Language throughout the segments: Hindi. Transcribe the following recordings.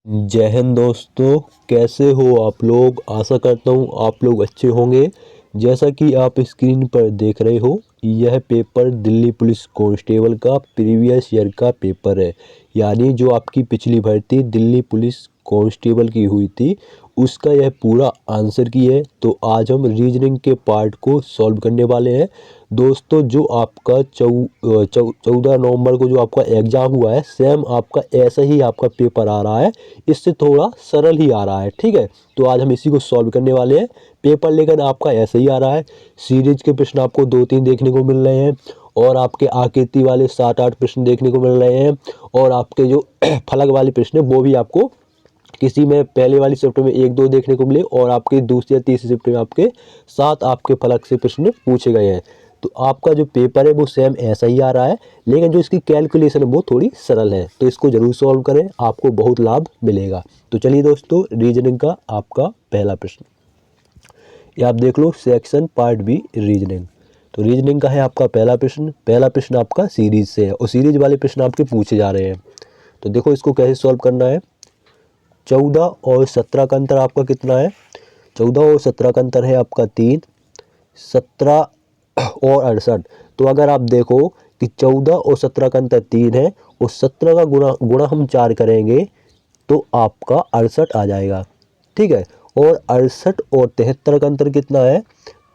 जय हिंद दोस्तों, कैसे हो आप लोग। आशा करता हूँ आप लोग अच्छे होंगे। जैसा कि आप स्क्रीन पर देख रहे हो, यह पेपर दिल्ली पुलिस कांस्टेबल का प्रीवियस ईयर का पेपर है। यानी जो आपकी पिछली भर्ती दिल्ली पुलिस कांस्टेबल की हुई थी, उसका यह पूरा आंसर की है। तो आज हम रीजनिंग के पार्ट को सॉल्व करने वाले हैं। दोस्तों, जो आपका 14 नवंबर को जो आपका एग्ज़ाम हुआ है, सेम आपका ऐसा ही आपका पेपर आ रहा है। इससे थोड़ा सरल ही आ रहा है। ठीक है, तो आज हम इसी को सॉल्व करने वाले हैं। पेपर लेकर आपका ऐसा ही आ रहा है। सीरीज के प्रश्न आपको 2-3 देखने को मिल रहे हैं, और आपके आकृति वाले 7-8 प्रश्न देखने को मिल रहे हैं, और आपके जो फलक वाले प्रश्न है वो भी आपको किसी में पहले वाली शिफ्ट में 1-2 देखने को मिले, और आपके दूसरी या तीसरी शिफ्ट में आपके 7 आपके फलक से प्रश्न पूछे गए हैं। तो आपका जो पेपर है वो सेम ऐसा ही आ रहा है, लेकिन जो इसकी कैलकुलेशन है वो थोड़ी सरल है। तो इसको जरूर सॉल्व करें, आपको बहुत लाभ मिलेगा। तो चलिए दोस्तों, रीजनिंग का आपका पहला प्रश्न ये आप देख लो, सेक्शन पार्ट बी रीजनिंग। तो रीजनिंग का है आपका पहला प्रश्न। पहला प्रश्न आपका सीरीज से है, और सीरीज वाले प्रश्न आपके पूछे जा रहे हैं। तो देखो इसको कैसे सॉल्व करना है। 14 और 17 का अंतर आपका कितना है। 14 और 17 का अंतर है आपका 3। 17 और 68। तो अगर आप देखो कि 14 और 17 का अंतर 3 है, और 17 का गुणा गुणा हम 4 करेंगे तो आपका 68 आ जाएगा। ठीक है, और 68 और 73 का अंतर कितना है,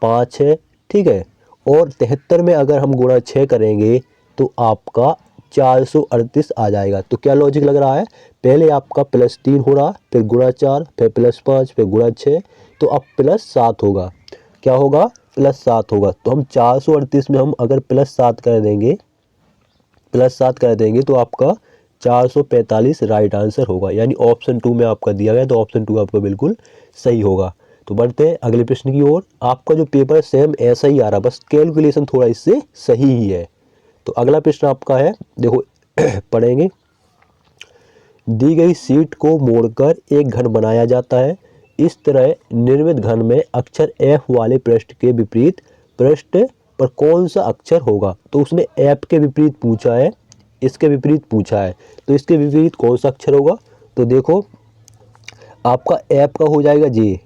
5 है। ठीक है, और 73 में अगर हम गुणा 6 करेंगे तो आपका 438 आ जाएगा। तो क्या लॉजिक लग रहा है, पहले आपका +3 हो रहा, फिर गुणा 4, फिर +5, फिर गुणा 6, तो अब +7 होगा। क्या होगा, +7 होगा। तो हम 438 में हम अगर +7 कर देंगे, तो आपका 445 राइट आंसर होगा। यानी ऑप्शन 2 में आपका दिया गया, तो ऑप्शन 2 आपका बिल्कुल सही होगा। तो बढ़ते हैं अगले प्रश्न की ओर। आपका जो पेपर सेम ऐसा ही आ रहा, बस कैलकुलेशन थोड़ा इससे सही ही है। तो अगला प्रश्न आपका है, देखो पढ़ेंगे। दी गई शीट को मोड़कर एक घन बनाया जाता है। इस तरह निर्मित घन में अक्षर F वाले पृष्ठ के विपरीत पृष्ठ पर कौन सा अक्षर होगा। तो उसने F के विपरीत पूछा है, इसके विपरीत पूछा है, तो इसके विपरीत कौन सा अक्षर होगा। तो देखो आपका F का हो जाएगा J।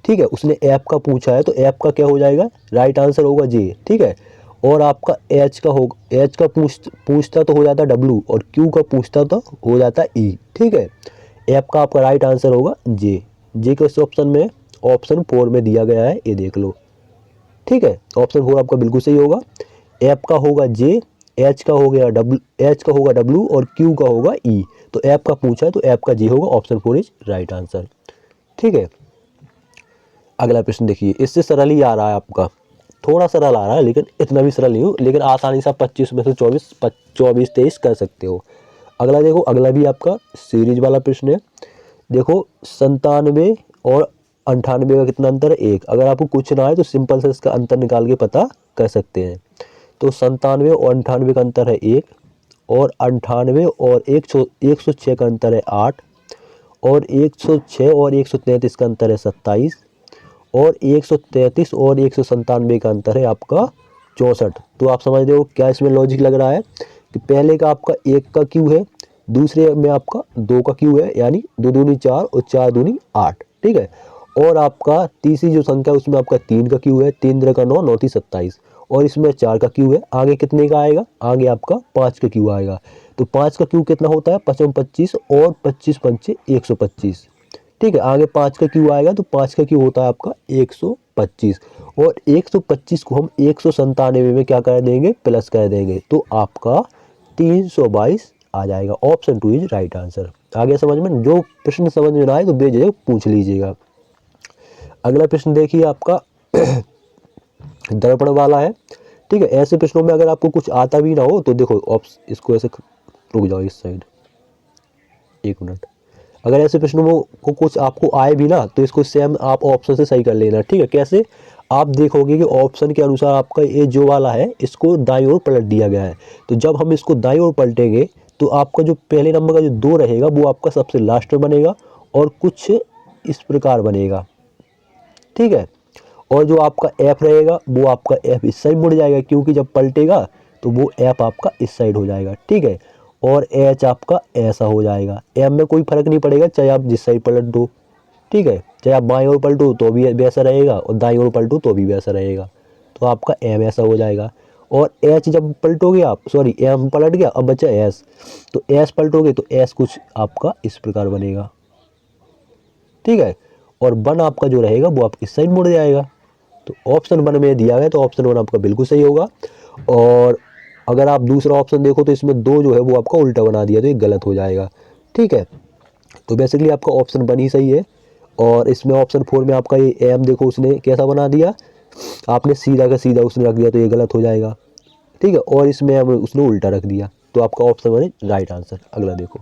ठीक है, उसने F का पूछा है तो F का क्या हो जाएगा, राइट आंसर होगा J। ठीक है, और आपका H का हो, H का पूछता तो हो जाता W, और Q का पूछता तो हो जाता E। ठीक है, F का आपका राइट आंसर होगा J। J किस ऑप्शन में, ऑप्शन 4 में दिया गया है, ये देख लो। ठीक है, ऑप्शन 4 आपका बिल्कुल सही होगा। F का होगा J, H का हो गया W, H का होगा W, और Q का होगा E। तो F का पूछा है तो F का J होगा, ऑप्शन 4 इज राइट आंसर। ठीक है, अगला प्रश्न देखिए, इससे सरल ही आ रहा है आपका, थोड़ा सरल आ रहा है लेकिन इतना भी सरल नहीं हो, लेकिन आसानी से 25 में से 24-23 कर सकते हो। अगला देखो, अगला भी आपका सीरीज वाला प्रश्न है। देखो 97 और 98 का कितना अंतर है, 1। अगर आपको कुछ ना है तो सिंपल से इसका अंतर निकाल के पता कर सकते हैं। तो 97 और 98 का अंतर है 1, और 98 और 106 का अंतर है 8, और 106 और 133 का अंतर है 27, और 133 और 197 का अंतर है आपका 64। तो आप समझ रहे हो क्या इसमें लॉजिक लग रहा है कि पहले का आपका 1 का क्यू है, दूसरे में आपका 2 का क्यू है, यानी 2 दूनी 4 और 4 दूनी 8। ठीक है, और आपका तीसरी जो संख्या है उसमें आपका 3 का क्यू है, 3 3 का 9, 9 3 27, और इसमें 4 का क्यू है। आगे कितने का आएगा, आगे आपका 5 का क्यू आएगा। तो 5 का क्यू कितना होता है, 55 25, और 25 पंचे 125। ठीक है, आगे 5 का क्यू आएगा, तो 5 का क्यू होता है आपका 125, और 125 को हम 197 में क्या कर देंगे, प्लस कर देंगे, तो आपका 322 आ जाएगा। Option 2 is right answer. आगे समझ में, जो प्रश्न समझ में ना आए तो बेझिझक पूछ लीजिएगा। अगला प्रश्न देखिए आपका दर्पण वाला है। ठीक है, ऐसे प्रश्नों में अगर आपको कुछ आता भी ना हो तो देखो इसको ऐसे, रुक जाओ इस साइड 1 मिनट। अगर ऐसे प्रश्नों में को कुछ आपको आए भी ना तो इसको सेम आप ऑप्शन से सही कर लेना। ठीक है, कैसे, आप देखोगे कि ऑप्शन के अनुसार आपका ये जो वाला है इसको दाईं ओर पलट दिया गया है। तो जब हम इसको दाईं ओर पलटेंगे तो आपका जो पहले नंबर का जो 2 रहेगा वो आपका सबसे लास्ट में बनेगा, और कुछ इस प्रकार बनेगा। ठीक है, और जो आपका F रहेगा वो आपका F इस साइड मुड़ जाएगा, क्योंकि जब पलटेगा तो वो F आपका इस साइड हो जाएगा। ठीक है, और एच आपका ऐसा हो जाएगा। एम में कोई फर्क नहीं पड़ेगा, चाहे आप जिस साइड पलट दो, ठीक है, चाहे आप बाईं ओर पलटो तो भी वैसा रहेगा और दाईं ओर पलटो तो भी वैसा रहेगा। तो आपका एम ऐसा हो जाएगा। और एच जब पलटोगे आप, सॉरी एम पलट गया, अब बचा एस, तो एस पलटोगे तो एस कुछ आपका इस प्रकार बनेगा, ठीक है। और वन आपका जो रहेगा वो आप इस साइड मुड़ जाएगा। तो ऑप्शन वन में दिया गया तो ऑप्शन वन आपका बिल्कुल सही होगा। और अगर आप दूसरा ऑप्शन देखो तो इसमें दो जो है वो आपका उल्टा बना दिया तो ये गलत हो जाएगा, ठीक है। तो बेसिकली आपका ऑप्शन वन ही सही है। और इसमें ऑप्शन फोर में आपका ये एम देखो उसने कैसा बना दिया, आपने सीधा का सीधा उसने रख दिया तो ये गलत हो जाएगा, ठीक है। और इसमें अब उसने उल्टा रख दिया, तो आपका ऑप्शन वन है राइट आंसर। अगला देखो,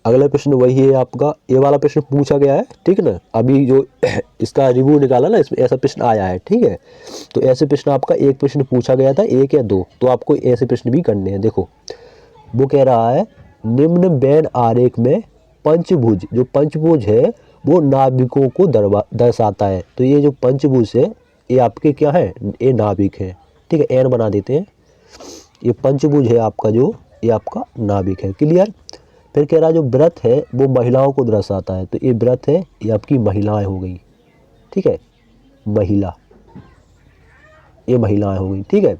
अगला प्रश्न वही है आपका, ये वाला प्रश्न पूछा गया है, ठीक है ना। अभी जो इसका रिव्यू निकाला ना, इसमें ऐसा प्रश्न आया है, ठीक है। तो ऐसे प्रश्न आपका एक प्रश्न पूछा गया था, एक या दो, तो आपको ऐसे प्रश्न भी करने हैं। देखो वो कह रहा है निम्न बेन आरेख में पंचभुज, जो पंचभुज है वो नाविकों को दर्शाता है। तो ये जो पंचभुज है ये आपके क्या है, ये नाविक है, ठीक है। एन बना देते हैं, ये पंचभुज है आपका, जो ये आपका नाविक है, क्लियर। फिर कह रहा है जो व्रत है वो महिलाओं को दर्शाता है। तो ये व्रत है, ये आपकी महिलाएं हो गई, ठीक है, महिला, ये महिलाएं हो गई, ठीक है।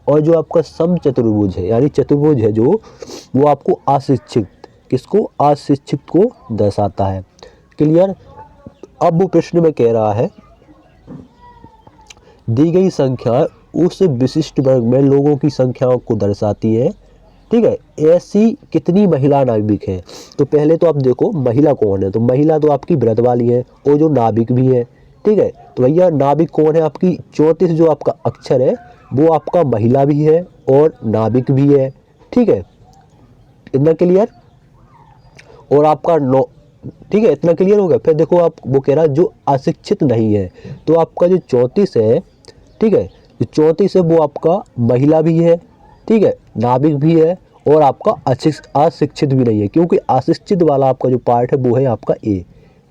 और जो आपका सम चतुर्भुज है, यानी चतुर्भुज है जो, वो आपको अशिक्षित, किसको, अशिक्षित को दर्शाता है, क्लियर। अब वो प्रश्न में कह रहा है दी गई संख्या उस विशिष्ट वर्ग में लोगों की संख्याओं को दर्शाती है, ठीक है। ऐसी कितनी महिला नाविक है। तो पहले तो आप देखो महिला कौन है, तो महिला तो आपकी व्रत वाली है और जो नाविक भी है, ठीक है। तो भैया नाविक कौन है, आपकी 34 जो आपका अक्षर है वो आपका महिला भी है और नाविक भी है, ठीक है, इतना क्लियर। और आपका नौ, ठीक है, इतना क्लियर हो गया। फिर देखो आप, वो कह रहा है जो अशिक्षित नहीं है, तो आपका जो 34 है, ठीक है, जो 34 है वो आपका महिला भी है, ठीक है, नाविक भी है और आपका अशिक्षित भी नहीं है, क्योंकि अशिक्षित वाला आपका जो पार्ट है वो है आपका ए,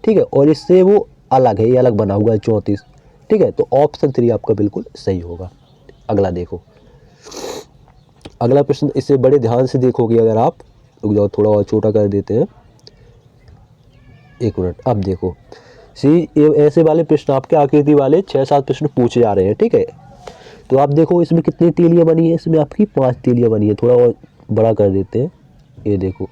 ठीक है। और इससे वो अलग है, ये अलग बना हुआ है 34, ठीक है। तो ऑप्शन 3 आपका बिल्कुल सही होगा। अगला देखो, अगला प्रश्न इससे बड़े ध्यान से देखोगे अगर आप, रुक जाओ थोड़ा और छोटा कर देते हैं, एक मिनट। अब देखो सी, ये ऐसे वाले प्रश्न आपके आकृति वाले 6-7 प्रश्न पूछे जा रहे हैं, ठीक है। तो आप देखो इसमें कितनी तीलियाँ बनी है, इसमें आपकी 5 तीलियाँ बनी है। थोड़ा और बड़ा कर देते हैं, ये देखो,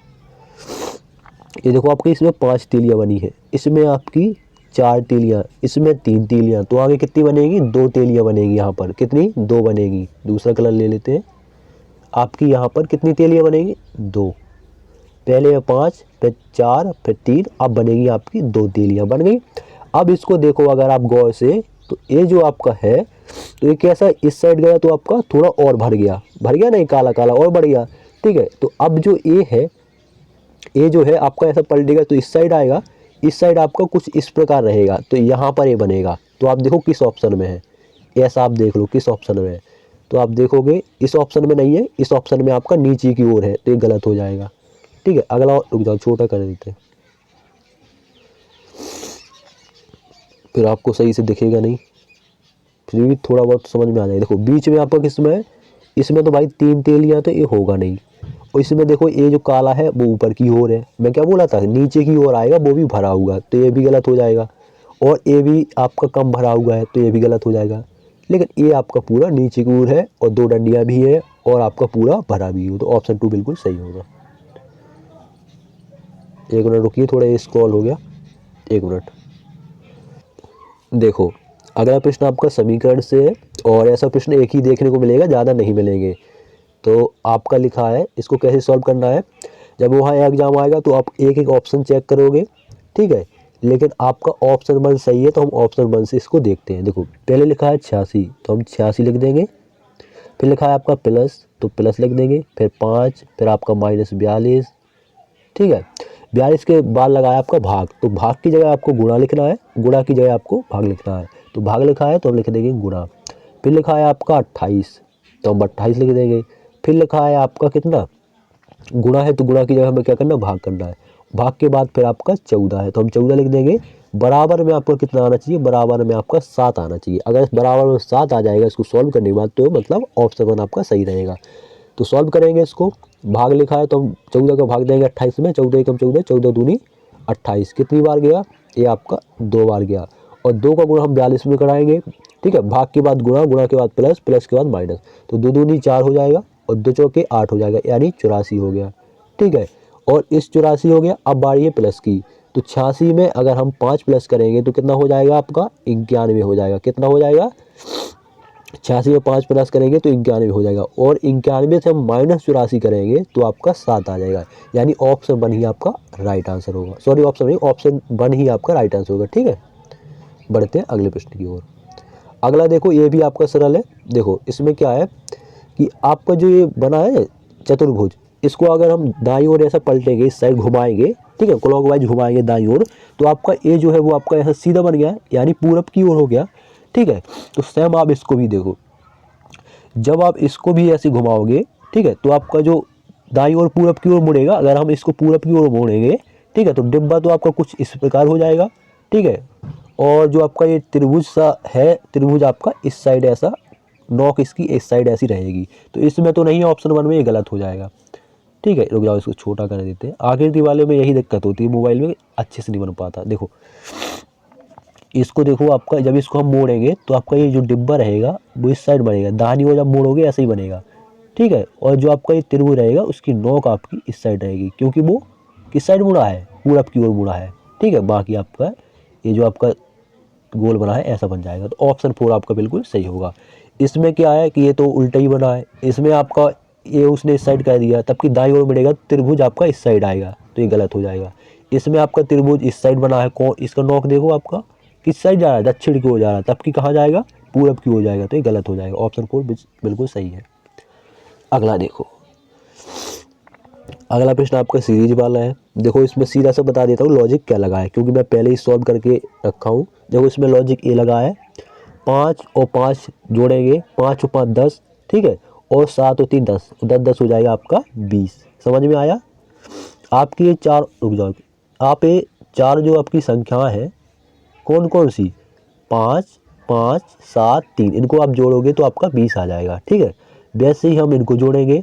ये देखो आपकी इसमें 5 तीलियाँ बनी है, इसमें आपकी 4 तीलियाँ, इसमें 3 तीलियाँ, तो आगे कितनी बनेगी, 2 तीलियाँ बनेगी। यहाँ पर कितनी, 2 बनेगी। दूसरा कलर ले लेते हैं, आपकी यहाँ पर कितनी तीलियाँ बनेगी, 2, पहले 5 फिर 4 फिर 3, अब बनेगी आपकी 2 तीलियाँ बन गई। अब इसको देखो अगर आप गौर से, तो ये जो आपका है, तो ये कैसा इस साइड गया तो आपका थोड़ा और भर गया नहीं, काला काला और बढ़ गया, ठीक है। तो अब जो ए है, ए जो है आपका ऐसा पलटेगा तो इस साइड आएगा, इस साइड आपका कुछ इस प्रकार रहेगा, तो यहाँ पर ये बनेगा। तो आप देखो किस ऑप्शन में है, ऐसा आप देख लो किस ऑप्शन में है। तो आप देखोगे इस ऑप्शन में नहीं है, इस ऑप्शन में आपका नीचे की ओर है, तो ये गलत हो जाएगा, ठीक है। अगला रुक जाओ, छोटा कर देते हैं, फिर आपको सही से दिखेगा नहीं, फिर भी थोड़ा बहुत समझ में आ जाएगा। देखो बीच में आपका किसमें है, इसमें तो भाई 3 तेलियाँ, तो ये होगा नहीं। और इसमें देखो ये जो काला है वो ऊपर की ओर है, मैं क्या बोला था, नीचे की ओर आएगा, वो भी भरा हुआ, तो ये भी गलत हो जाएगा। और ये भी आपका कम भरा हुआ है, तो ये भी गलत हो जाएगा। लेकिन ये आपका पूरा नीचे की ओर है और 2 डंडियाँ भी है और आपका पूरा भरा भी है, तो ऑप्शन 2 बिल्कुल सही होगा। एक मिनट रुकिए, थोड़ा ये स्क्रॉल हो गया, एक मिनट। देखो अगला प्रश्न आपका समीकरण से है, और ऐसा प्रश्न एक ही देखने को मिलेगा, ज़्यादा नहीं मिलेंगे। तो आपका लिखा है, इसको कैसे सॉल्व करना है, जब वहाँ एग्जाम आएगा तो आप एक एक ऑप्शन चेक करोगे, ठीक है। लेकिन आपका ऑप्शन 1 सही है, तो हम ऑप्शन 1 से इसको देखते हैं। देखो पहले लिखा है 86, तो हम 86 लिख देंगे। फिर लिखा है आपका प्लस, तो प्लस लिख देंगे। फिर 5, फिर आपका -42, ठीक है। 42 के बाद लगाया आपका भाग, तो भाग की जगह आपको गुणा लिखना है, गुणा की जगह आपको भाग लिखना है। तो भाग लिखा है तो हम लिख देंगे गुणा। फिर लिखा है आपका 28, तो हम 28 लिख देंगे। फिर लिखा है आपका कितना, गुणा है तो गुणा की जगह हमें क्या करना है, भाग करना है। भाग के बाद फिर आपका 14 है, तो हम 14 लिख देंगे। बराबर में आपका कितना आना चाहिए, बराबर में आपका 7 आना चाहिए। अगर बराबर में 7 आ जाएगा इसको सॉल्व करने के बाद, तो मतलब ऑप्शन 1 आपका सही रहेगा। तो सॉल्व करेंगे इसको, भाग लिखा है तो हम 14 का भाग देंगे 28 में, 14 एकम 14, 14 दूनी 28, कितनी बार गया, ये आपका 2 बार गया। और 2 का गुणा हम 42 में कराएंगे, ठीक है, भाग के बाद गुणा, गुणा के बाद प्लस, प्लस के बाद माइनस, तो 2 दूनी 4 हो जाएगा और 2 चौके 8 हो जाएगा, यानी 84 हो गया, ठीक है। और इस 84 हो गया। अब बारी है प्लस की, तो 86 में अगर हम 5 प्लस करेंगे तो कितना हो जाएगा आपका, 91 हो जाएगा। कितना हो जाएगा, 86 में 5 प्लस करेंगे तो 91 हो जाएगा, और 91 से हम माइनस 84 करेंगे तो आपका 7 आ जाएगा, यानी ऑप्शन 1 ही आपका राइट आंसर होगा। सॉरी, ऑप्शन नहीं, ऑप्शन 1 ही आपका राइट आंसर होगा, ठीक है। बढ़ते हैं अगले प्रश्न की ओर। अगला देखो, ये भी आपका सरल है। देखो इसमें क्या है कि आपका जो ये बना है चतुर्भुज, इसको अगर हम दाईं ओर ऐसा पलटेंगे, इस साइड घुमाएंगे, ठीक है, क्लॉकवाइज घुमाएंगे दाईं ओर, तो आपका ये जो है वो आपका ऐसा सीधा बन गया, यानी पूरब की ओर हो गया, ठीक है। तो सेम आप इसको भी देखो, जब आप इसको भी ऐसे घुमाओगे, ठीक है, तो आपका जो दाईं ओर पूरब की ओर मुड़ेगा। अगर हम इसको पूरब की ओर मोड़ेंगे, ठीक है, तो डिब्बा तो आपका कुछ इस प्रकार हो जाएगा, ठीक है। और जो आपका ये त्रिभुज सा है, त्रिभुज आपका इस साइड ऐसा, नोक इसकी इस साइड ऐसी रहेगी, तो इसमें तो नहीं है, ऑप्शन 1 में ये गलत हो जाएगा, ठीक है। रुक जाओ, इसको छोटा कर देते हैं। आकृति वाले में यही दिक्कत होती है, मोबाइल में अच्छे से नहीं बन पाता। देखो इसको देखो, आपका जब इसको हम मोड़ेंगे तो आपका ये जो डिब्बा रहेगा वो इस साइड बनेगा, दाहिनी ओर जब मोड़ोगे ऐसे ही बनेगा, ठीक है। और जो आपका ये त्रिभुज रहेगा उसकी नोक आपकी इस साइड रहेगी, क्योंकि वो किस साइड मुड़ा है, पूरब की ओर मुड़ा है, ठीक है। बाकी आपका ये जो आपका गोल बना है ऐसा बन जाएगा, तो ऑप्शन 4 आपका बिल्कुल सही होगा। इसमें क्या है कि ये तो उल्टा ही बना है, इसमें आपका ये उसने इस साइड कह दिया, तब कि दाईं ओर मुड़ेगा त्रिभुज आपका इस साइड आएगा, तो ये गलत हो जाएगा। इसमें आपका त्रिभुज इस साइड बना है, कौन इसका नोक देखो आपका किस साइड जा रहा है, दक्षिण की ओर जा रहा है, तब कि कहाँ जाएगा, पूरब की ओर जाएगा, तो ये गलत हो जाएगा। ऑप्शन 4 बिल्कुल सही है। अगला देखो, अगला प्रश्न आपका सीरीज वाला है। देखो इसमें सीधा सा बता देता हूँ लॉजिक क्या लगा है, क्योंकि मैं पहले ही सॉल्व करके रखा हूँ। देखो इसमें लॉजिक ये लगा है, 5 और 5 जोड़ेंगे, 5 और 5 10, ठीक है, और 7 और 3 10, 10 10 हो जाएगा आपका 20। समझ में आया। आपकी ये 4, रुक जाओ, आप ये 4 जो आपकी संख्या है कौन कौन सी, 5 5 7 3, इनको आप जोड़ोगे तो आपका 20 आ जाएगा, ठीक है। वैसे ही हम इनको जोड़ेंगे,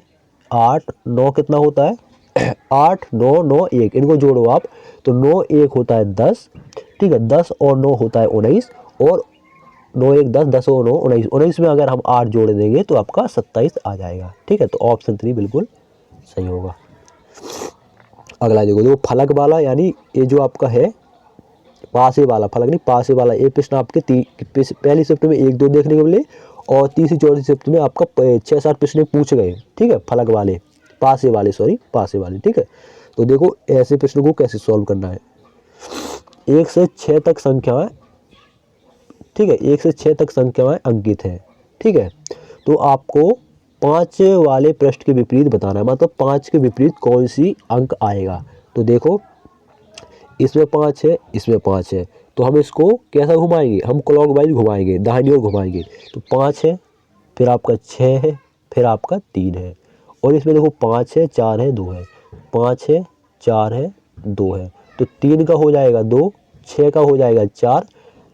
8 9 कितना होता है 8 9 9 1, इनको जोड़ो आप, तो 9 1 होता है 10, ठीक है, 10 और 9 होता है 19, और 9 1 10, 10 और 9 19, 19 में अगर हम 8 जोड़ देंगे तो आपका 27 आ जाएगा, ठीक है। तो ऑप्शन 3 बिल्कुल सही होगा। अगला देखो फलक वाला, यानी ये जो आपका है पासे वाला, फलक नहीं पासे वाला, ये प्रश्न आपके पहली शिफ्ट में 1 2 देखने को मिले, और तीसरी चौथी शिफ्ट में आपका 6 7 प्रश्न पूछे गए, ठीक है, फलक वाले, पासे वाले, सॉरी पासे वाले, ठीक है। तो देखो ऐसे प्रश्न को कैसे सॉल्व करना है। 1 से 6 तक संख्याएं, ठीक है, 1 से 6 तक संख्याएं अंकित हैं, ठीक है। तो आपको 5 वाले पृष्ठ के विपरीत बताना है, मतलब 5 के विपरीत कौन सी अंक आएगा। तो देखो इसमें 5 है, इसमें 5 है, तो हम इसको कैसा घुमाएंगे, हम क्लॉकवाइज घुमाएंगे, दाहिनी ओर घुमाएंगे। तो 5 है, फिर आपका 6 है, फिर आपका 3 है, और इसमें देखो 5 है 4 है 2 है, 5 है 4 है 2 है, तो 3 का हो जाएगा 2, 6 का हो जाएगा 4,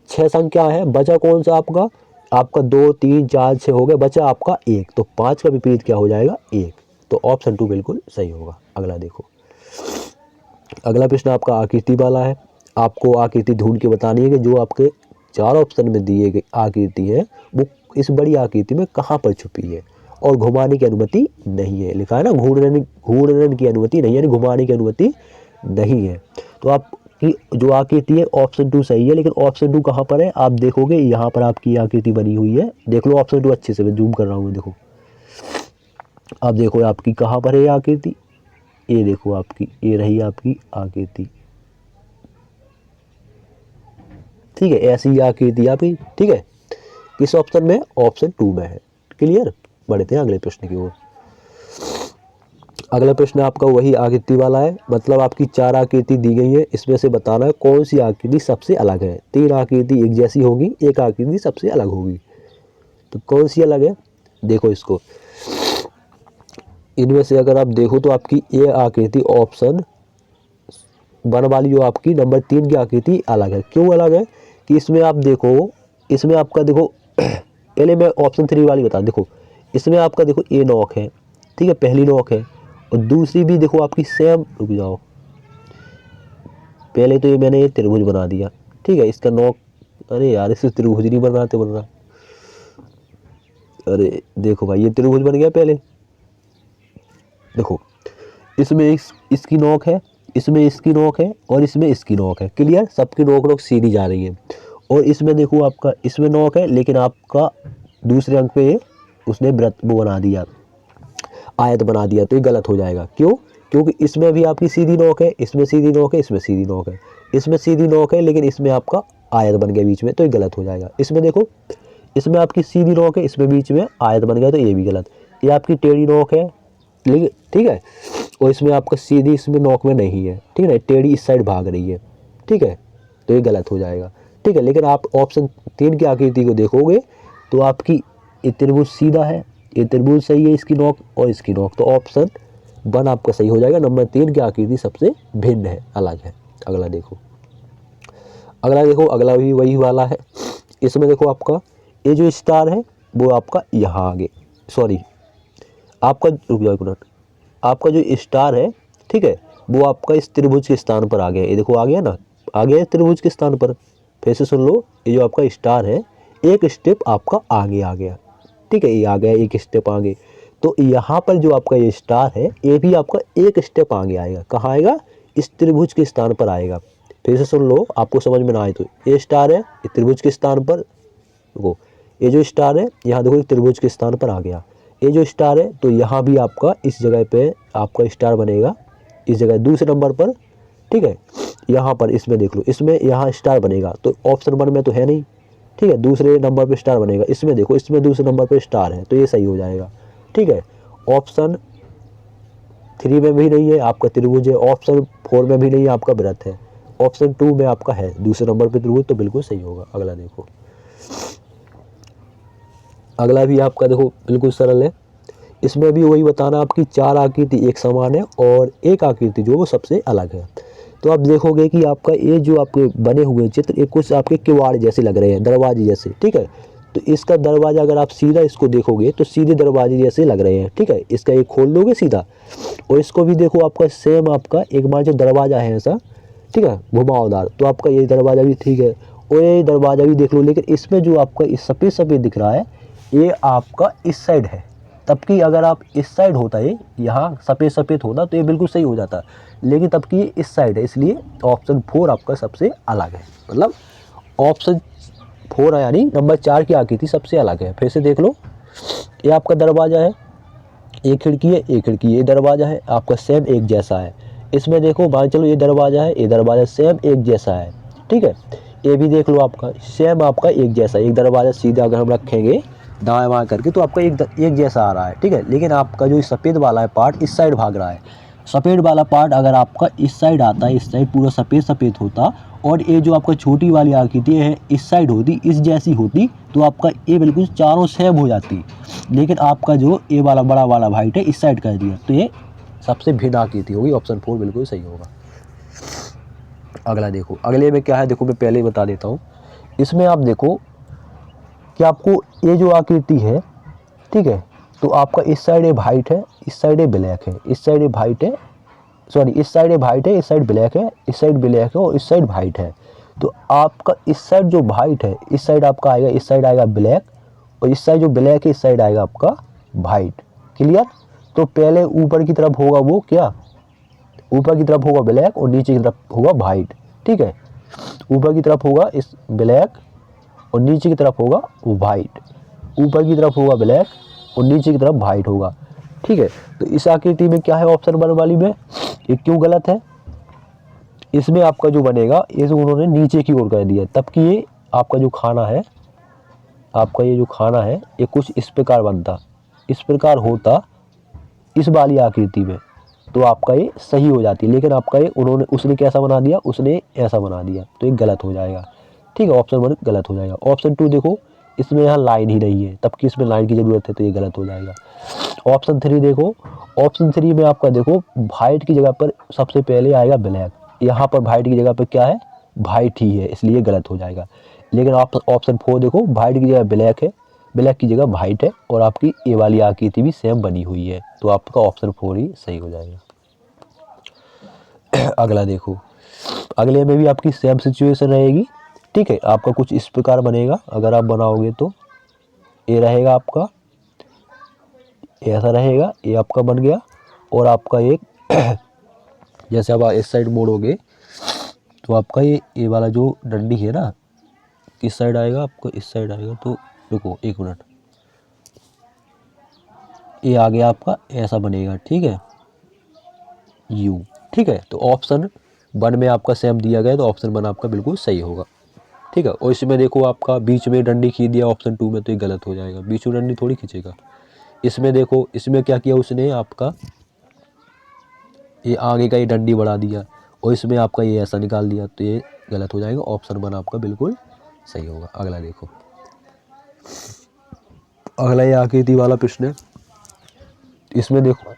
6 संख्या है, बचा कौन सा आपका, आपका 2 3 4 6 हो गया, बचा आपका 1, तो 5 का विपरीत क्या हो जाएगा 1, तो ऑप्शन 2 बिल्कुल सही होगा। अगला देखो, अगला प्रश्न आपका आकृति वाला है। आपको आकृति ढूंढ के बतानी है कि जो आपके 4 ऑप्शन में दिए गए आकृति है वो इस बड़ी आकृति में कहाँ पर छुपी है, और घुमाने की अनुमति नहीं है। लिखा है ना, घूर्णन की अनुमति नहीं है, यानी घुमाने की अनुमति नहीं है। तो आपकी जो आकृति है ऑप्शन 2 सही है, लेकिन ऑप्शन 2 कहाँ पर है आप देखोगे, यहाँ पर आपकी आकृति बनी हुई है, देख लो ऑप्शन 2 अच्छे से, मैं जूम कर रहा हूँ, देखो आप देखो आपकी कहाँ पर है आकृति, ये देखो आपकी, ये रही आपकी आकृति, ठीक है, ऐसी आकृति आपकी, ठीक है, किस ऑप्शन में, ऑप्शन 2 में है। क्लियर। बढ़ते हैं अगले प्रश्न की ओर। अगला प्रश्न आपका वही आकृति वाला है, मतलब आपकी 4 आकृति दी गई है, इसमें से बताना है कौन सी आकृति सबसे अलग है। 3 आकृति एक जैसी होगी, एक आकृति सबसे अलग होगी, तो कौन सी अलग है। देखो इसको, इनमें से अगर आप देखो तो आपकी ये आकृति ऑप्शन 1 वाली जो आपकी नंबर 3 की आकृति अलग है। क्यों अलग है कि इसमें आप देखो, इसमें आपका देखो पहले मैं ऑप्शन 3 वाली बता, देखो इसमें आपका देखो ये नोक है, ठीक है, पहली नोक है, और दूसरी भी देखो आपकी सेम, रुक जाओ, पहले तो ये मैंने ये त्रिभुज बना दिया, ठीक है, इसका नोक, अरे यार इससे त्रिभुज नहीं बन रहा, अरे देखो भाई ये त्रिभुज बन गया पहले, देखो इसमें इसकी नोक है, इसमें इसकी नोक है और इसमें इसकी नोक है, क्लियर, सबकी नोक सीधी जा रही है। और इसमें देखो आपका इसमें नोक है, लेकिन आपका दूसरे अंक पे उसने वृत्त वो बना दिया, आयत बना दिया, तो ये गलत हो जाएगा। क्यों? क्योंकि इसमें भी आपकी सीधी नोक है, इसमें सीधी नोक है, इसमें सीधी नोक है, इसमें सीधी नोक है, लेकिन इसमें आपका आयत बन गया बीच में, तो ये गलत हो जाएगा। इसमें देखो इसमें आपकी सीधी नोक है, इसमें बीच में आयत बन गया, तो ये भी गलत। ये आपकी टेढ़ी नोक है, लेकिन ठीक है, और इसमें आपका सीधी इसमें नोक में नहीं है, ठीक है ना, टेढ़ी इस साइड भाग रही है, ठीक है, तो ये गलत हो जाएगा, ठीक है। लेकिन आप ऑप्शन 3 की आकृति को देखोगे तो आपकी ये त्रिभुज सीधा है, ये त्रिभुज सही है, इसकी नोक और इसकी नोक, तो ऑप्शन 1 आपका सही हो जाएगा। नंबर 3 की आकृति सबसे भिन्न है, अलग है। अगला देखो, अगला भी वही वाला है। इसमें देखो आपका ये जो स्टार है वो आपका यहाँ आगे, सॉरी आपका, रुक जाओ एक मिनट, आपका जो स्टार है, ठीक है, वो आपका इस त्रिभुज के स्थान पर आ गया, ये देखो आ गया ना, आ गया त्रिभुज के स्थान पर। फिर से सुन लो, ये जो आपका स्टार है एक स्टेप आपका आगे आ गया, ठीक है, ये आ गया एक स्टेप आगे, तो यहाँ पर जो आपका ये स्टार है ये भी आपका एक स्टेप आगे आएगा। कहाँ आएगा? इस त्रिभुज के स्थान पर आएगा। फिर से सुन लो, आपको समझ में ना आए तो, ये स्टार है, ये त्रिभुज के स्थान पर, देखो ये जो स्टार है यहाँ देखो त्रिभुज के स्थान पर आ गया, ये जो स्टार है तो यहाँ भी आपका इस जगह पे आपका स्टार बनेगा, इस जगह दूसरे नंबर पर, ठीक है, यहाँ पर इसमें देख लो, इसमें यहाँ स्टार बनेगा, तो ऑप्शन 1 में तो है नहीं, ठीक है, दूसरे नंबर पे स्टार बनेगा, इसमें देखो इसमें दूसरे नंबर पे स्टार है, तो ये सही हो जाएगा, ठीक है। ऑप्शन 3 में भी नहीं है आपका त्रिभुज है, ऑप्शन 4 में भी नहीं है आपका वृत्त है, ऑप्शन 2 में आपका है दूसरे नंबर पे त्रिभुज, तो बिल्कुल सही होगा। अगला देखो, अगला भी आपका देखो बिल्कुल सरल है। इसमें भी वही बताना आपकी 4 आकृति एक समान है और एक आकृति जो वो सबसे अलग है। तो आप देखोगे कि आपका ये जो आपके बने हुए चित्र ये कुछ आपके किवाड़ जैसे लग रहे हैं, दरवाजे जैसे, ठीक है, तो इसका दरवाजा अगर आप सीधा इसको देखोगे तो सीधे दरवाजे जैसे लग रहे हैं, ठीक है, इसका ये खोल दोगे सीधा, और इसको भी देखो आपका सेम आपका एक बार जो दरवाजा है ऐसा, ठीक है, घुमावदार, तो आपका ये दरवाजा भी ठीक है, और ये दरवाजा भी देख लो, लेकिन इसमें जो आपका इस सफ़ेद सफ़ेद दिख रहा है ये आपका इस साइड है, तबकि अगर आप इस साइड होता है, यहाँ सफ़ेद सफ़ेद होता तो ये बिल्कुल सही हो जाता, लेकिन तबकि ये इस साइड है, इसलिए ऑप्शन 4 आपका सबसे अलग है, मतलब ऑप्शन 4 है, यानी नंबर 4 की आकृति सबसे अलग है। फिर से देख लो, ये आपका दरवाज़ा है, एक खिड़की है, एक खिड़की, ये दरवाज़ा है आपका सेम एक जैसा है। इसमें देखो मान चलो ये दरवाज़ा है, ये दरवाज़ा सेम एक जैसा है, ठीक है, ये भी देख लो आपका सेम आपका एक जैसा, एक दरवाज़ा सीधा अगर हम रखेंगे दाएं बाएं करके तो आपका एक जैसा आ रहा है, ठीक है, लेकिन आपका जो सफ़ेद वाला है पार्ट इस साइड भाग रहा है। सफ़ेद वाला पार्ट अगर आपका इस साइड आता है, इस साइड पूरा सफ़ेद सफ़ेद होता, और ये जो आपका छोटी वाली आकृति है इस साइड होती, इस जैसी होती, तो आपका ये बिल्कुल चारों सेम हो जाती, लेकिन आपका जो ये वाला बड़ा वाला वाइट है इस साइड कर दिया, तो ये सबसे भिन्न आकृति होगी, ऑप्शन 4 बिल्कुल सही होगा। अगला देखो, अगले में क्या है देखो, मैं पहले ही बता देता हूँ। इसमें आप देखो कि आपको ये जो आकृति है, ठीक है, तो आपका इस साइड ये वाइट है, इस साइड ये ब्लैक है, इस साइड ये वाइट है, सॉरी इस साइड ये वाइट है, इस साइड ब्लैक है, इस साइड ब्लैक है और इस साइड वाइट है, तो आपका इस साइड जो वाइट है इस साइड आपका आएगा, इस साइड आएगा ब्लैक, और इस साइड जो ब्लैक है इस साइड आएगा आपका वाइट, क्लियर। तो पहले ऊपर की तरफ होगा वो क्या, ऊपर की तरफ होगा ब्लैक और नीचे की तरफ होगा वाइट, ठीक है, ऊपर की तरफ होगा इस ब्लैक और नीचे की तरफ होगा वाइट, ऊपर की तरफ होगा ब्लैक और नीचे की तरफ वाइट होगा, ठीक है। तो इस आकृति में क्या है ऑप्शन 1 वाली में, ये क्यों गलत है, इसमें आपका जो बनेगा ये जो उन्होंने नीचे की ओर कर दिया, तब कि ये आपका जो खाना है, आपका ये जो खाना है ये कुछ इस प्रकार बनता, इस प्रकार होता इस वाली आकृति में, तो आपका ये सही हो जाती है, लेकिन आपका ये उसने कैसा बना दिया, उसने ऐसा बना दिया, तो ये गलत हो जाएगा, ठीक है, ऑप्शन 1 गलत हो जाएगा। ऑप्शन 2 देखो, इसमें यहाँ लाइन ही नहीं है, तब कि इसमें लाइन की ज़रूरत है, तो ये गलत हो जाएगा। ऑप्शन 3 देखो, ऑप्शन 3 में आपका देखो वाइट की जगह पर सबसे पहले आएगा ब्लैक, यहाँ पर वाइट की जगह पर क्या है, वाइट ही है, इसलिए गलत हो जाएगा। लेकिन आप ऑप्शन 4 देखो, वाइट की जगह ब्लैक है, ब्लैक की जगह वाइट है और आपकी ए वाली आकृति भी सेम बनी हुई है, तो आपका ऑप्शन 4 ही सही हो जाएगा। अगला देखो, अगले में भी आपकी सेम सिचुएशन रहेगी, ठीक है। आपका कुछ इस प्रकार बनेगा, अगर आप बनाओगे तो ये रहेगा आपका, ऐसा रहेगा, ये आपका बन गया। और आपका एक जैसे अब इस साइड मोड़ोगे तो आपका ये वाला जो डंडी है ना, किस साइड आएगा, आपको इस साइड आएगा। तो रुको 1 मिनट, ये आ गया आपका, ऐसा बनेगा, ठीक है, यू, ठीक है। तो ऑप्शन 1 में आपका सेम दिया गया, तो ऑप्शन 1 आपका बिल्कुल सही होगा, ठीक है। और इसमें देखो आपका बीच में डंडी खींच दिया ऑप्शन 2 में, तो ये गलत हो जाएगा, बीच में डंडी थोड़ी खींचेगा। इसमें देखो, इसमें क्या किया उसने, आपका ये आगे का ये डंडी बढ़ा दिया और इसमें आपका ये ऐसा निकाल दिया, तो ये गलत हो जाएगा। ऑप्शन 1 आपका बिल्कुल सही होगा। अगला देखो, अगला ये आकृति वाला प्रश्न है। इसमें देखो,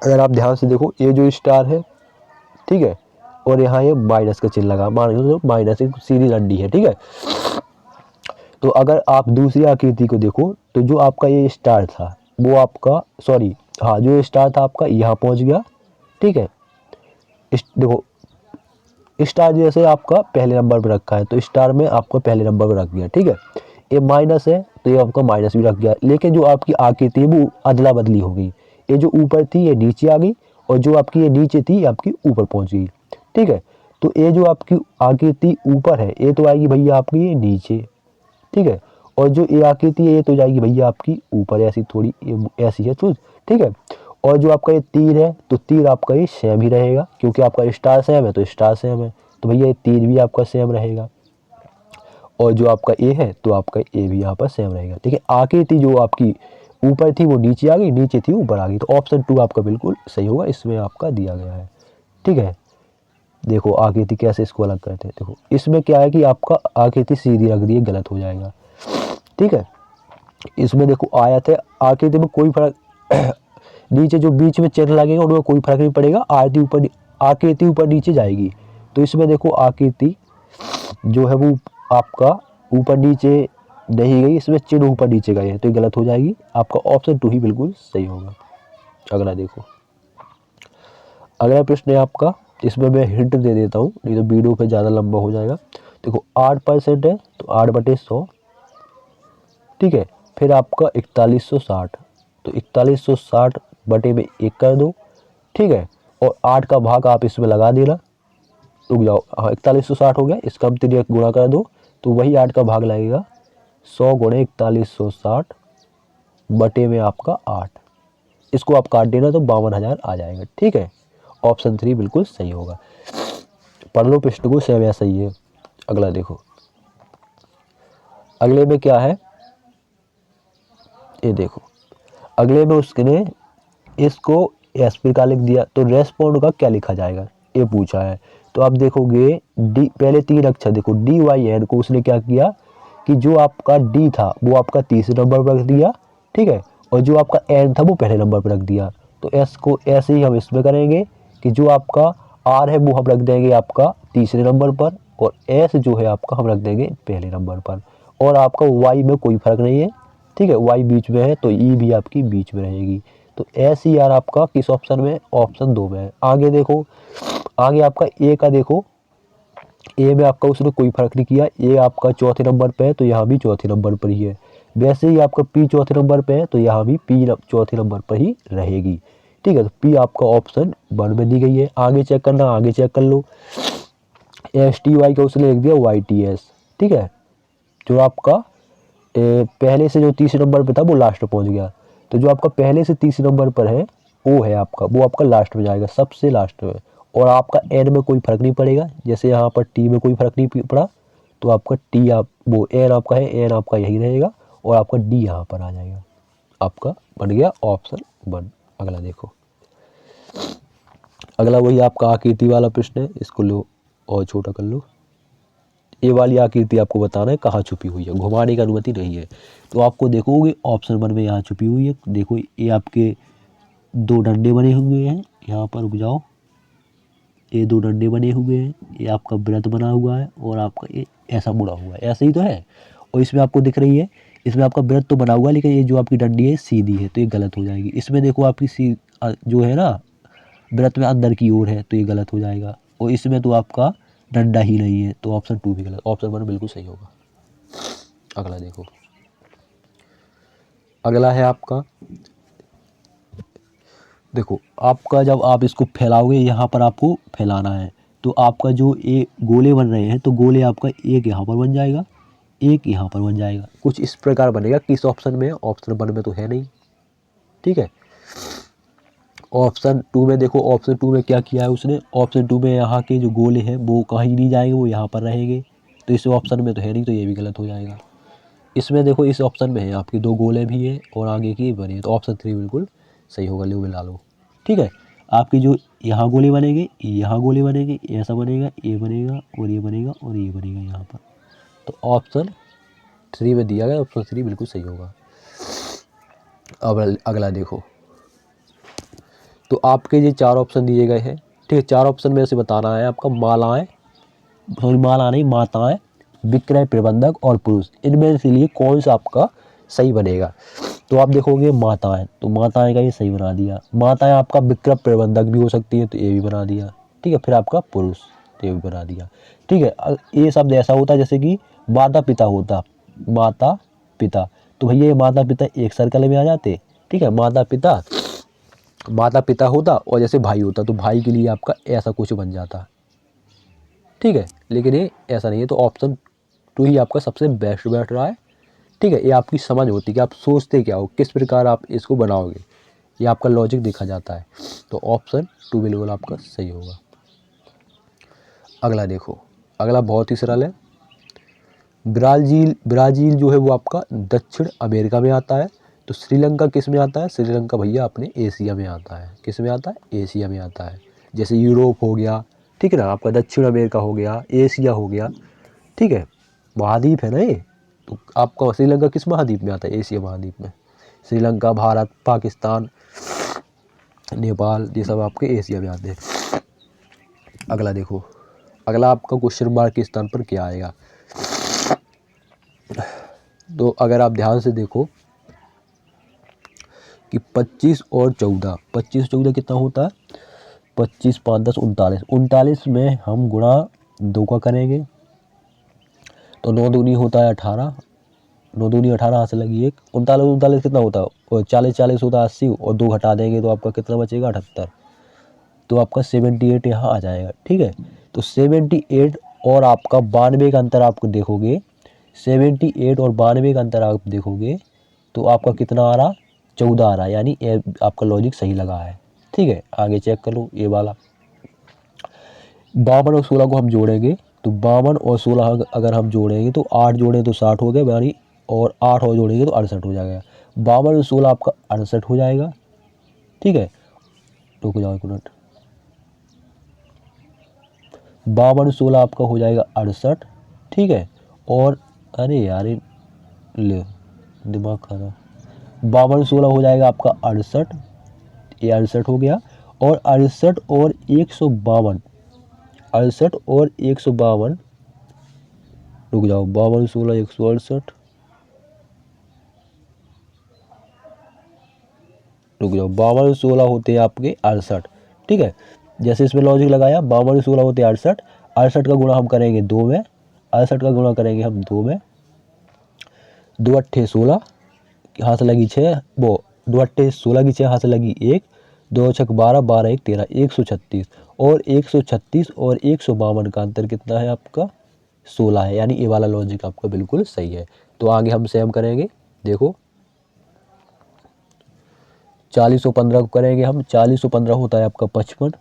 अगर आप ध्यान से देखो, ये जो स्टार है, ठीक है, और यहाँ ये माइनस का चिन्ह लगा, मान लो माइनस एक सीधी डंडी है, ठीक है। तो अगर आप दूसरी आकृति को देखो, तो जो आपका ये स्टार था वो आपका, सॉरी हाँ, जो स्टार था आपका यहाँ पहुँच गया, ठीक है। देखो, स्टार जैसे आपका पहले नंबर पर रखा है, तो स्टार में आपको पहले नंबर पर रख दिया, ठीक है। ये माइनस है तो ये आपका माइनस भी रख दिया, लेकिन जो आपकी आकृति है वो अदला बदली हो गई। ये जो ऊपर थी ये नीचे आ गई, और जो आपकी ये नीचे थी ये आपकी ऊपर पहुंच गई, ठीक है। तो ये जो आपकी आकृति ऊपर है ये तो आएगी भैया आपकी ये नीचे, ठीक है। और जो ये आकृति है ये तो जाएगी भैया आपकी ऊपर, ऐसी थोड़ी ऐसी है, तो ठीक है। और जो आपका ये तीर है, तो तीर आपका ये सेम ही रहेगा, क्योंकि आपका स्टार सेम है तो स्टार सेम है, तो भैया ये तीर भी आपका सेम रहेगा। और जो आपका ए है तो आपका ए भी यहाँ पर सेम रहेगा, ठीक है। आकृति जो आपकी ऊपर थी वो नीचे आ गई, नीचे थी ऊपर आ गई, तो ऑप्शन 2 आपका बिल्कुल सही होगा, इसमें आपका दिया गया है, ठीक है। देखो आकृति कैसे इसको अलग करते हैं, देखो इसमें क्या है कि आपका आकृति सीधी रख दी है, गलत हो जाएगा, ठीक है। इसमें देखो आयत है, आकृति में कोई फर्क नीचे जो बीच में चिन्ह लगेगा उनमें कोई फर्क नहीं पड़ेगा, आकृति ऊपर नीचे जाएगी। तो इसमें देखो आकृति जो है वो आपका ऊपर नीचे नहीं गई, इसमें चिन्ह ऊपर नीचे गए हैं, तो ये गलत हो जाएगी। आपका ऑप्शन 2 ही बिल्कुल सही होगा। अगला देखो, अगला प्रश्न है आपका, इसमें मैं हिंट दे देता हूँ, नहीं तो वीडियो पे ज़्यादा लंबा हो जाएगा। देखो 8% है तो 8/100, ठीक है। फिर आपका 4160, तो 4160 बटे में 1 कर दो, ठीक है। और 8 का भाग आप इसमें लगा देना, रुक जाओ, हाँ 4160 हो गया, इसका हम 3 गुणा कर दो, तो वही 8 का भाग लगेगा, 100 गुणे 4160 बटे में आपका 8, इसको आप काट देना तो 52,000 आ जाएगा, ठीक है। ऑप्शन 3 बिल्कुल सही होगा। पढ़ लो प्रश्न को, सेम ऐसा ही है। अगला देखो, अगले में क्या है, ये देखो, अगले में उसने इसको इस प्रकार लिख दिया, तो रेस्पोंड का क्या लिखा जाएगा ये पूछा है। तो आप देखोगे डी, पहले 3 अक्षर देखो, DYN को उसने क्या किया कि जो आपका डी था वो आपका तीसरे नंबर पर रख दिया, ठीक है। और जो आपका एन था वो पहले नंबर पर रख दिया। तो एस को ऐसे ही हम इसमें करेंगे कि जो आपका आर है वो हम रख देंगे आपका तीसरे नंबर पर, और एस जो है आपका हम रख देंगे पहले नंबर पर। और आपका वाई में कोई फर्क नहीं है, ठीक है, वाई बीच में है तो ई भी आपकी बीच में रहेगी। तो एस ई आर आपका किस ऑप्शन में, ऑप्शन 2 में है। आगे देखो, आगे आपका ए का देखो, ए में आपका उसने कोई फर्क नहीं किया, ए आपका चौथे नंबर पे है तो यहाँ भी चौथे नंबर पर ही है। वैसे ही आपका पी चौथे नंबर पे है तो यहाँ भी पी चौथे नंबर पर ही रहेगी, ठीक है। तो पी आपका ऑप्शन 1 में दी गई है। आगे चेक करना, आगे चेक कर लो, STY का उसने लिख दिया YTS, ठीक है। जो आपका पहले से जो तीसरे नंबर पे था वो लास्ट में पहुंच गया, तो जो आपका पहले से तीसरे नंबर पर है वो है आपका, वो आपका लास्ट में जाएगा, सबसे लास्ट में। और आपका एन में कोई फर्क नहीं पड़ेगा, जैसे यहाँ पर टी में कोई फर्क नहीं पड़ा, तो आपका टी आप वो एन आपका है, एन आपका यही रहेगा, और आपका डी यहाँ पर आ जाएगा। आपका बन गया ऑप्शन 1। अगला देखो, अगला वही आपका आकृति वाला प्रश्न है, इसको लो और छोटा कर लो। ये वाली आकृति आपको बताना है कहाँ छुपी हुई है, घुमाने की अनुमति नहीं है। तो आपको देखोगे ऑप्शन 1 में यहाँ छुपी हुई है। देखो ये आपके 2 डंडे बने हुए हैं, यहाँ पर रुक जाओ, ये 2 डंडे बने हुए हैं, ये आपका व्रत बना हुआ है, और आपका ये ऐसा मुड़ा हुआ है, ऐसे ही तो है। और इसमें आपको दिख रही है इसमें आपका वृत्त तो बना हुआ है, लेकिन ये जो आपकी डंडी है सीधी है, तो ये गलत हो जाएगी। इसमें देखो आपकी जो है ना वृत्त में अंदर की ओर है, तो ये गलत हो जाएगा। और इसमें तो आपका डंडा ही नहीं है, तो ऑप्शन 2 भी गलत, ऑप्शन 1 बिल्कुल सही होगा। अगला देखो, अगला है आपका, देखो आपका जब आप इसको फैलाओगे, यहाँ पर आपको फैलाना है, तो आपका जो ये गोले बन रहे हैं, तो गोले आपका एक यहाँ पर बन जाएगा, एक यहाँ पर बन जाएगा, कुछ इस प्रकार बनेगा। किस ऑप्शन में है? ऑप्शन 1 में तो है नहीं, ठीक है। ऑप्शन 2 में देखो, ऑप्शन 2 में क्या किया है उसने, ऑप्शन 2 में यहाँ के जो गोले हैं वो कहीं नहीं जाएंगे, वो यहाँ पर रहेंगे, तो इस ऑप्शन में तो है नहीं, तो ये भी गलत हो जाएगा। इसमें देखो, इस ऑप्शन में है आपकी 2 गोले भी है और आगे की बनी है, तो ऑप्शन 3 बिल्कुल सही होगा, ले मिला लो, ठीक है। आपकी जो यहाँ गोले बनेंगे, यहाँ गोले बनेंगे, ऐसा बनेगा, ये बनेगा और ये बनेगा और ये बनेगा यहाँ पर, तो ऑप्शन 3 में दिया गया, ऑप्शन 3 बिल्कुल सही होगा। अब अगला देखो, तो आपके ये 4 ऑप्शन दिए गए हैं, ठीक है। 4 ऑप्शन में से बताना है आपका मालाएं, सॉरी माला नहीं, माताएं, विक्रय प्रबंधक और पुरुष, इनमें से लिए कौन सा आपका सही बनेगा। तो आप देखोगे माताएं, तो माताएं का ये सही बना दिया। माताएं आपका विक्रय प्रबंधक भी हो सकती है, तो ये भी बना दिया, ठीक है। फिर आपका पुरुष, तो ये भी बना दिया, ठीक है। ये शब्द ऐसा होता है जैसे कि माता पिता होता, माता पिता, तो भैया ये माता पिता एक सर्कल में आ जाते, ठीक है। माता पिता होता और जैसे भाई होता, तो भाई के लिए आपका ऐसा कुछ बन जाता, ठीक है। लेकिन ये ऐसा नहीं है, तो ऑप्शन 2 ही आपका सबसे बेस्ट बैठ रहा है, ठीक है। ये आपकी समझ होती है कि आप सोचते क्या हो, किस प्रकार आप इसको बनाओगे, ये आपका लॉजिक देखा जाता है, तो ऑप्शन 2 बिल्कुल आपका सही होगा। अगला देखो, अगला बहुत ही सरल है। ब्राज़ील जो है वो आपका दक्षिण अमेरिका में आता है, तो श्रीलंका किस में आता है? श्रीलंका भैया अपने एशिया में आता है। किस में आता है? एशिया में आता है। जैसे यूरोप हो गया, ठीक है ना, आपका दक्षिण अमेरिका हो गया, एशिया हो गया, ठीक है, महाद्वीप है ना ये, तो आपका श्रीलंका किस महाद्वीप में आता है? एशिया महाद्वीप में। श्रीलंका, भारत, पाकिस्तान, नेपाल, ये सब आपके एशिया में आते हैं। अगला देखो, अगला आपका क्वेश्चन मार्क के स्थान पर क्या आएगा, तो अगर आप ध्यान से देखो कि 25 और 14, 25 14 कितना होता है? 25 5 10 39, 39 में हम गुणा 2 का करेंगे, तो 9 दूनी होता है 18, 9 दूनी 18, हाथ से लगी 1, 39 कितना होता है? और 40 होता है 80, और 2 घटा देंगे तो आपका कितना बचेगा? 78, तो आपका 78 यहाँ आ जाएगा, ठीक है। तो 78 और आपका 92 का अंतर आपको देखोगे, 78 और 92 का अंतर आप देखोगे, तो आपका कितना आ रहा? 14 आ रहा है, यानी आपका लॉजिक सही लगा है, ठीक है। आगे चेक कर लो ये वाला, 52 और 16 को हम जोड़ेंगे, तो 52 और 16 अगर हम जोड़ेंगे तो 8 जोड़ें तो 60 हो गए, यानी और 8 और जोड़ेंगे तो 68 हो जाएगा। 52 और 16 आपका 68 हो जाएगा, ठीक है। रुक जाओ 1 मिनट, 52 16 आपका हो जाएगा 68, ठीक है। और अरे यार ले दिमाग खराब, 52 16 हो जाएगा आपका 68, ये 68 हो गया, और 68 और 152, 68 और 152, रुक जाओ, 52 16 168, रुक जाओ, 52 16 होते हैं आपके 68, ठीक है। जैसे इसमें लॉजिक लगाया, 52 16 होते हैं 68, 68 का गुणा हम करेंगे 2 में, 68 का गुणा करेंगे हम 2 में, 2 अट्ठे 16, हाथ से लगी 6, वो 2 अट्ठे 16 की 6 हाथ से लगी 1, 2 छक 12, 12 1 13, 136, और 136 और 152 का अंतर कितना है आपका? 16 है, यानी ये वाला लॉजिक आपका बिल्कुल सही है। तो आगे हम सेम करेंगे, देखो 40 और 15 को करेंगे हम, 40 और 15 होता है आपका 55,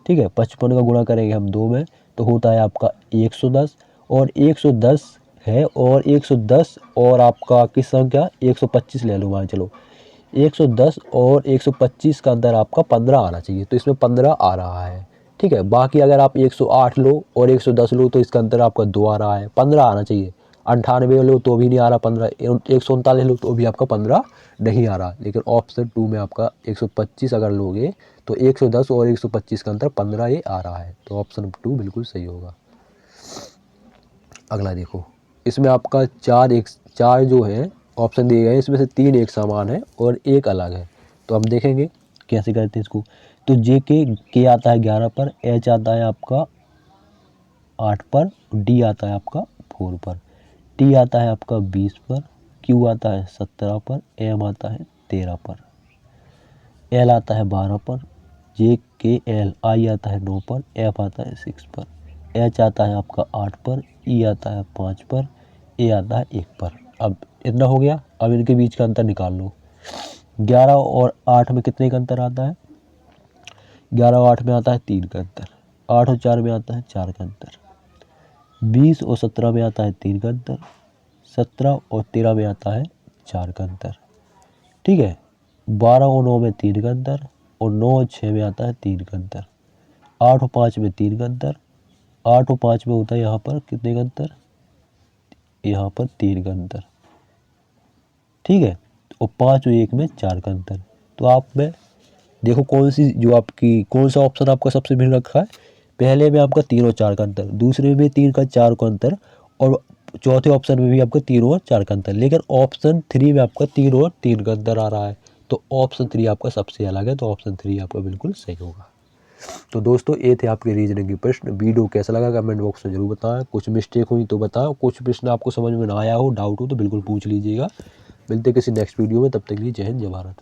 ठीक है। 55 का गुणा करेंगे हम 2 में, तो होता है आपका 110, और 110 है, और 110 और आपका किस संख्या? 125 ले लो, मान चलो 110 और 125 का अंतर आपका 15 आना चाहिए, तो इसमें 15 आ रहा है, ठीक है। बाकी अगर आप 108 लो और 110 लो, तो इसका अंतर आपका 2 आ रहा है, 15 आना चाहिए। 98 लो तो भी नहीं आ रहा 15, 139 लो तो भी आपका 15 नहीं आ रहा। लेकिन ऑप्शन 2 में आपका 125 अगर लोगे तो 110 और 125 का अंतर 15 ये आ रहा है, तो ऑप्शन 2 बिल्कुल सही होगा। अगला देखो, इसमें आपका 4 जो है ऑप्शन दिए गए हैं, इसमें से 3 एक समान है और एक अलग है। तो हम देखेंगे कैसे करते हैं इसको। तो के आता है 11 पर, एच आता है आपका 8 पर, डी आता है आपका 4 पर, टी आता है आपका 20 पर, क्यू आता है 17 पर, एम आता है 13 पर, एल आता है 12 पर, जे के एल आई आता है 9 पर, एफ आता है 6 पर, एच आता है आपका 8 पर, ई आता है 5 पर, ए आता है 1 पर। अब इतना हो गया। अब इनके बीच का अंतर निकाल लो। 11 और 8 में कितने का अंतर आता है? 11 और 8 में आता है 3 का अंतर। 8 और 4 में आता है 4 का अंतर। 20 और 17 में आता है 3 का अंतर। 17 और 13 में आता है 4 का अंतर। ठीक है। 12 और 9 में 3 का अंतर और 9 और 6 में आता है 3 का अंतर। 8 और 5 में 3 का अंतर। 8 और 5 में होता है यहाँ पर कितने का अंतर? यहाँ पर 3 का अंतर। ठीक है। और 5 और 1 में 4 का अंतर। तो आप में देखो कौन सी जो आपकी कौन सा ऑप्शन आपका सबसे भिन्न रखा है। पहले में आपका 3 और 4 का अंतर, दूसरे में 3 का 4 का अंतर, और चौथे ऑप्शन में भी आपका 3 और 4 का अंतर। लेकिन ऑप्शन 3 में आपका 3 और 3 का अंतर आ रहा है। तो ऑप्शन 3 आपका सबसे अलग है। तो ऑप्शन 3 आपका बिल्कुल सही होगा। तो दोस्तों ये थे आपके रीजनिंग के प्रश्न। वीडियो कैसा लगा कमेंट बॉक्स में जरूर बताएं। कुछ मिस्टेक हुई तो बताओ, कुछ प्रश्न आपको समझ में ना आया हो, डाउट हो तो बिल्कुल पूछ लीजिएगा। मिलते किसी नेक्स्ट वीडियो में, तब तक के लिए जय हिंद जय भारत।